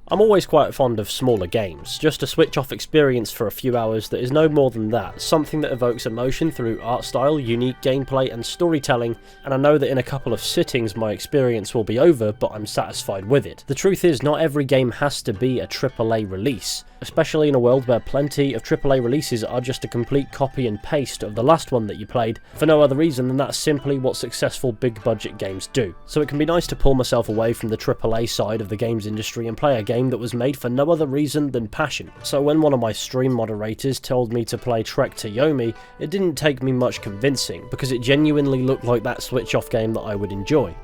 I'm always quite fond of smaller games, just a switch off experience for a few hours that is no more than that, something that evokes emotion through art style, unique gameplay and storytelling, and I know that in a couple of sittings my experience will be over, but I'm satisfied with it. The truth is, not every game has to be a AAA release, especially in a world where plenty of AAA releases are just a complete copy and paste of the last one that you played, for no other reason than that's simply what successful big budget games do. So it can be nice to pull myself away from the AAA side of the games industry and play a game that was made for no other reason than passion. So when one of my stream moderators told me to play Trek to Yomi, it didn't take me much convincing, because it genuinely looked like that switch off game that I would enjoy.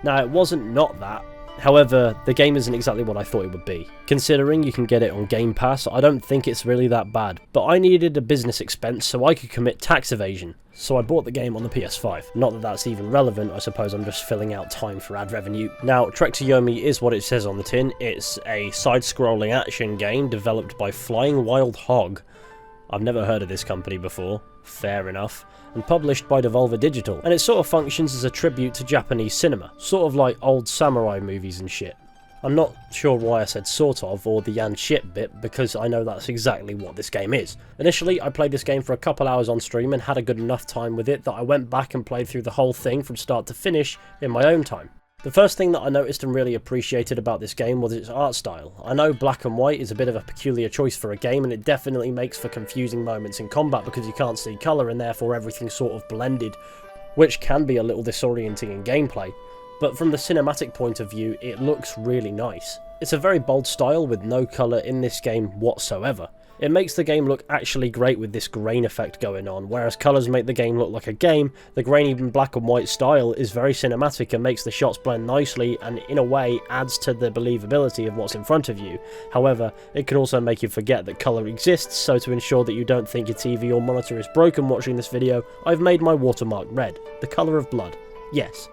Now it wasn't not that. However, the game isn't exactly what I thought it would be. Considering you can get it on Game Pass, I don't think it's really that bad, but I needed a business expense so I could commit tax evasion. So I bought the game on the PS5. Not that that's even relevant, I suppose I'm just filling out time for ad revenue. Now, Trek to Yomi is what it says on the tin. It's a side-scrolling action game developed by Flying Wild Hog. I've never heard of this company before, fair enough, and published by Devolver Digital, and it sort of functions as a tribute to Japanese cinema, sort of like old samurai movies and shit. I'm not sure why I said sort of, or the and shit bit, because I know that's exactly what this game is. Initially, I played this game for a couple hours on stream and had a good enough time with it that I went back and played through the whole thing from start to finish in my own time. The first thing that I noticed and really appreciated about this game was its art style. I know black and white is a bit of a peculiar choice for a game, and it definitely makes for confusing moments in combat because you can't see colour and therefore everything's sort of blended, which can be a little disorienting in gameplay. But from the cinematic point of view, it looks really nice. It's a very bold style with no colour in this game whatsoever. It makes the game look actually great with this grain effect going on, whereas colours make the game look like a game. The grainy black and white style is very cinematic and makes the shots blend nicely and in a way adds to the believability of what's in front of you. However, it can also make you forget that colour exists, so to ensure that you don't think your TV or monitor is broken watching this video, I've made my watermark red, the colour of blood. Yes.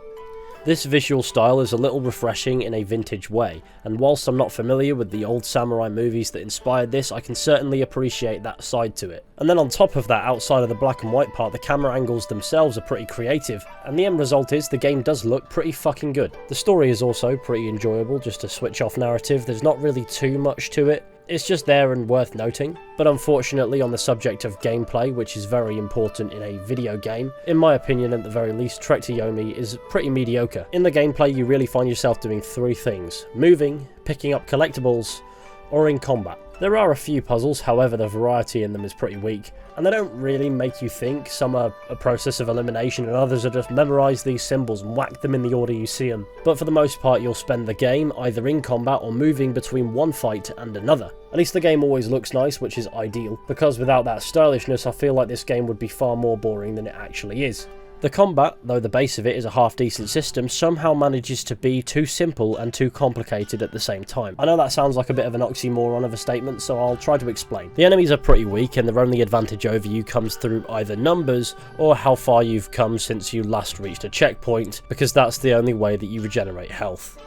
This visual style is a little refreshing in a vintage way, and whilst I'm not familiar with the old samurai movies that inspired this, I can certainly appreciate that side to it. And then on top of that, outside of the black and white part, the camera angles themselves are pretty creative, and the end result is the game does look pretty fucking good. The story is also pretty enjoyable, just a switch off narrative. There's not really too much to it. It's just there and worth noting, but unfortunately on the subject of gameplay, which is very important in a video game, in my opinion at the very least, Trek to Yomi is pretty mediocre. In the gameplay you really find yourself doing three things: moving, picking up collectibles, or in combat. There are a few puzzles, however the variety in them is pretty weak, and they don't really make you think. Some are a process of elimination and others are just memorise these symbols and whack them in the order you see them. But for the most part you'll spend the game either in combat or moving between one fight and another. At least the game always looks nice, which is ideal, because without that stylishness I feel like this game would be far more boring than it actually is. The combat, though the base of it is a half-decent system, somehow manages to be too simple and too complicated at the same time. I know that sounds like a bit of an oxymoron of a statement, so I'll try to explain. The enemies are pretty weak, and their only advantage over you comes through either numbers or how far you've come since you last reached a checkpoint, because that's the only way that you regenerate health.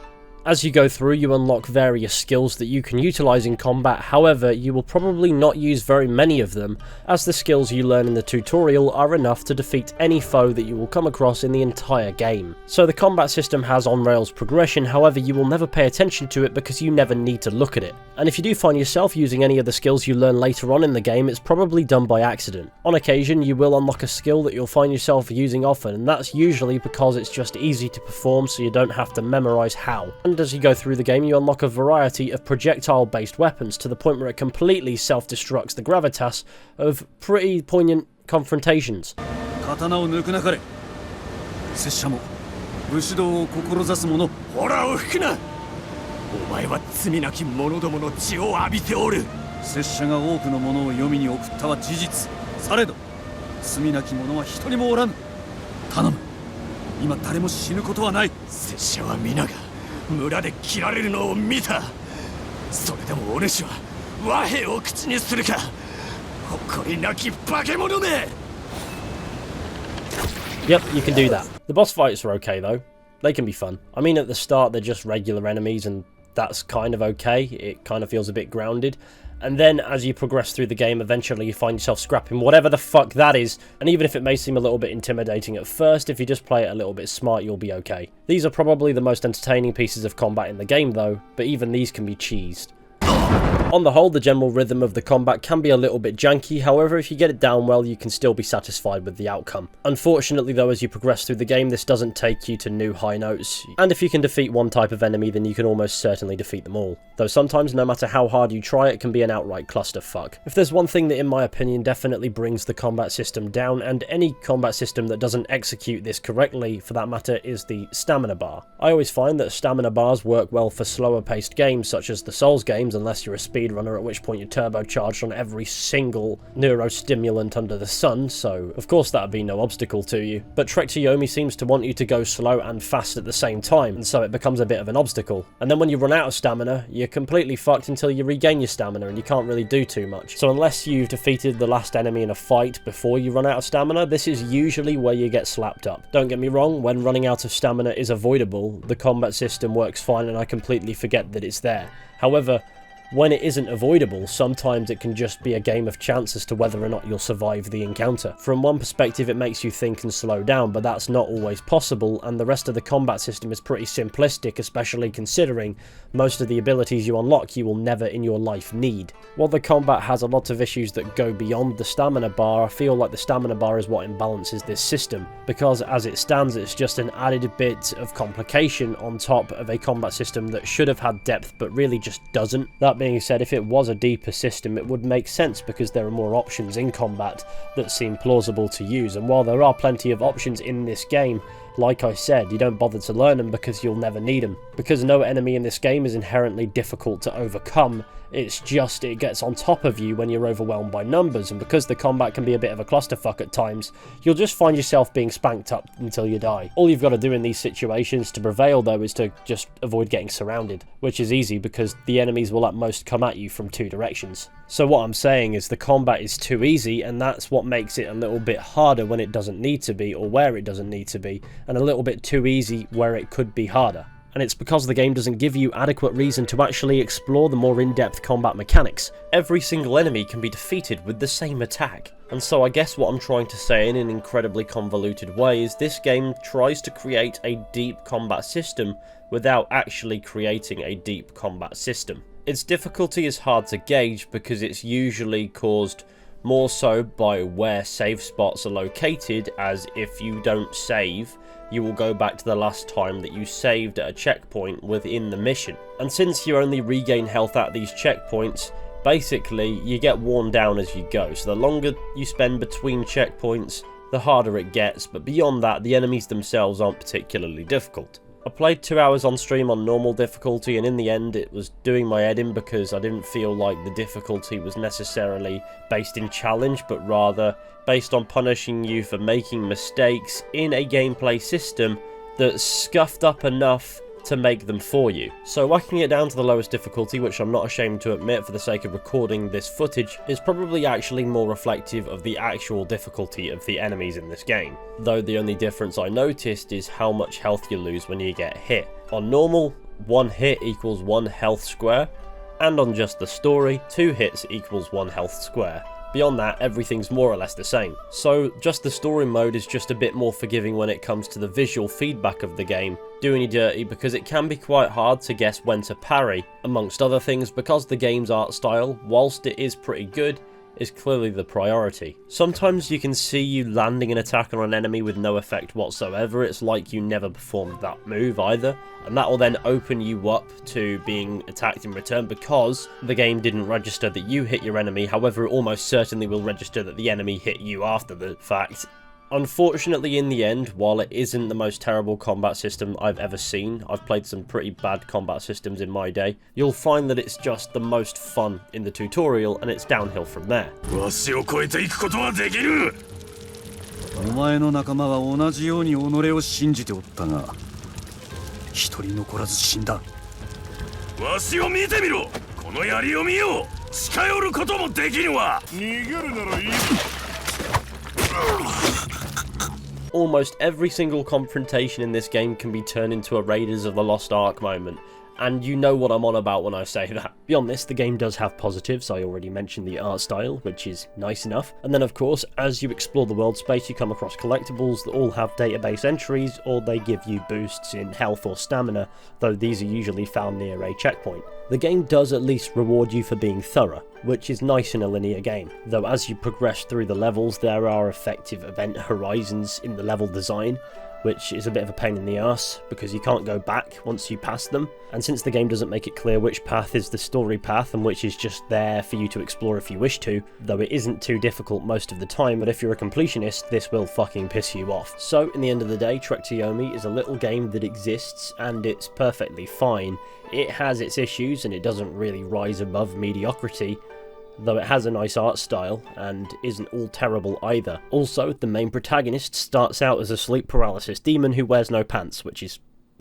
As you go through, you unlock various skills that you can utilise in combat, however, you will probably not use very many of them, as the skills you learn in the tutorial are enough to defeat any foe that you will come across in the entire game. So the combat system has on-rails progression, however you will never pay attention to it because you never need to look at it. And if you do find yourself using any of the skills you learn later on in the game, it's probably done by accident. On occasion, you will unlock a skill that you'll find yourself using often, and that's usually because it's just easy to perform so you don't have to memorise how. And as you go through the game, you unlock a variety of projectile-based weapons to the point where it completely self-destructs the gravitas of pretty poignant confrontations. 刀を抜くなかれ。拙者も武士道を志す者。ほらを吹くな。お前は罪なき者どもの血を浴びておる。拙者が多くの者を黄泉に送ったは事実。されど罪なき者は一人もおらぬ。頼む。今誰も死ぬことはない。拙者は皆が村で切られるのを見た。それでもお主は和平を口にするか。誇りなき化け物め。 Yep, you can do that. The boss fights are okay though. They can be fun. I mean, at the start they're just regular enemies and that's kind of okay. It kind of feels a bit grounded. And then as you progress through the game, eventually you find yourself scrapping whatever the fuck that is, and even if it may seem a little bit intimidating at first, if you just play it a little bit smart, you'll be okay. These are probably the most entertaining pieces of combat in the game though, but even these can be cheesed. On the whole, the general rhythm of the combat can be a little bit janky, however if you get it down well you can still be satisfied with the outcome. Unfortunately though, as you progress through the game this doesn't take you to new high notes, and if you can defeat one type of enemy then you can almost certainly defeat them all. Though sometimes no matter how hard you try it can be an outright clusterfuck. If there's one thing that in my opinion definitely brings the combat system down, and any combat system that doesn't execute this correctly for that matter, is the stamina bar. I always find that stamina bars work well for slower paced games such as the Souls games, unless you're a speedrunner, at which point you're turbocharged on every single neurostimulant under the sun, so of course that would be no obstacle to you. But Trek to Yomi seems to want you to go slow and fast at the same time, and so it becomes a bit of an obstacle. And then when you run out of stamina, you're completely fucked until you regain your stamina and you can't really do too much. So unless you've defeated the last enemy in a fight before you run out of stamina, this is usually where you get slapped up. Don't get me wrong, when running out of stamina is avoidable, the combat system works fine and I completely forget that it's there. However, when it isn't avoidable, sometimes it can just be a game of chance as to whether or not you'll survive the encounter. From one perspective it makes you think and slow down, but that's not always possible, and the rest of the combat system is pretty simplistic, especially considering most of the abilities you unlock you will never in your life need. While the combat has a lot of issues that go beyond the stamina bar, I feel like the stamina bar is what imbalances this system, because as it stands it's just an added bit of complication on top of a combat system that should have had depth but really just doesn't. That being said, if it was a deeper system it would make sense because there are more options in combat that seem plausible to use, and while there are plenty of options in this game, like I said, you don't bother to learn them because you'll never need them. Because no enemy in this game is inherently difficult to overcome, it's just it gets on top of you when you're overwhelmed by numbers, and because the combat can be a bit of a clusterfuck at times, you'll just find yourself being spanked up until you die. All you've got to do in these situations to prevail though is to just avoid getting surrounded, which is easy because the enemies will at most come at you from two directions. So what I'm saying is the combat is too easy, and that's what makes it a little bit harder when it doesn't need to be, or where it doesn't need to be, and a little bit too easy where it could be harder. And it's because the game doesn't give you adequate reason to actually explore the more in-depth combat mechanics. Every single enemy can be defeated with the same attack. And so I guess what I'm trying to say in an incredibly convoluted way is this game tries to create a deep combat system without actually creating a deep combat system. Its difficulty is hard to gauge because it's usually caused more so by where save spots are located, as if you don't save, you will go back to the last time that you saved at a checkpoint within the mission. And since you only regain health at these checkpoints, basically you get worn down as you go, so the longer you spend between checkpoints, the harder it gets, but beyond that the enemies themselves aren't particularly difficult. I played 2 hours on stream on normal difficulty, and in the end it was doing my head in because I didn't feel like the difficulty was necessarily based in challenge, but rather based on punishing you for making mistakes in a gameplay system that's scuffed up enough to make them for you. So whacking it down to the lowest difficulty, which I'm not ashamed to admit for the sake of recording this footage, is probably actually more reflective of the actual difficulty of the enemies in this game. Though the only difference I noticed is how much health you lose when you get hit. On normal, 1 hit equals 1 health square, and on just the story, 2 hits equals 1 health square. Beyond that, everything's more or less the same. So just the story mode is just a bit more forgiving when it comes to the visual feedback of the game, doing you dirty because it can be quite hard to guess when to parry, amongst other things because the game's art style, whilst it is pretty good, is clearly the priority. Sometimes you can see you landing an attack on an enemy with no effect whatsoever, it's like you never performed that move either, and that will then open you up to being attacked in return because the game didn't register that you hit your enemy, however it almost certainly will register that the enemy hit you after the fact. Unfortunately, in the end, while it isn't the most terrible combat system I've ever seen, I've played some pretty bad combat systems in my day, you'll find that it's just the most fun in the tutorial, and it's downhill from there. わしを超えていくことはできる。お前の仲間は同じように己を信じておったが、一人残らず死んだ。わしを見てみろ。この槍を見よう。近寄ることもできぬわ。逃げるならいい。Almost every single confrontation in this game can be turned into a Raiders of the Lost Ark moment, and you know what I'm on about when I say that. Beyond this, the game does have positives. I already mentioned the art style, which is nice enough. And then of course, as you explore the world space, you come across collectibles that all have database entries, or they give you boosts in health or stamina, though these are usually found near a checkpoint. The game does at least reward you for being thorough, which is nice in a linear game, though as you progress through the levels there are effective event horizons in the level design, which is a bit of a pain in the arse because you can't go back once you pass them, and since the game doesn't make it clear which path is the story path and which is just there for you to explore if you wish to, though it isn't too difficult most of the time, but if you're a completionist this will fucking piss you off. So in the end of the day, Trek to Yomi is a little game that exists and it's perfectly fine. It has its issues and it doesn't really rise above mediocrity, though it has a nice art style and isn't all terrible either. Also, the main protagonist starts out as a sleep paralysis demon who wears no pants, which is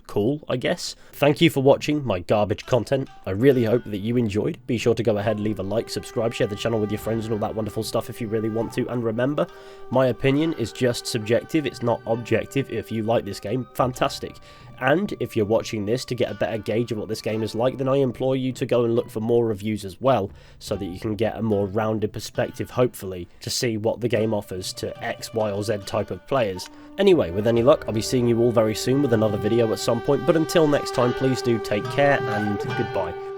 cool, I guess. Thank you for watching my garbage content. I really hope that you enjoyed. Be sure to go ahead, leave a like, subscribe, share the channel with your friends and all that wonderful stuff if you really want to, and remember, my opinion is just subjective, it's not objective. If you like this game, fantastic. And if you're watching this to get a better gauge of what this game is like, then I implore you to go and look for more reviews as well, so that you can get a more rounded perspective, hopefully, to see what the game offers to X, Y or Z type of players. Anyway, with any luck, I'll be seeing you all very soon with another video at some point, but until next time, please do take care and goodbye.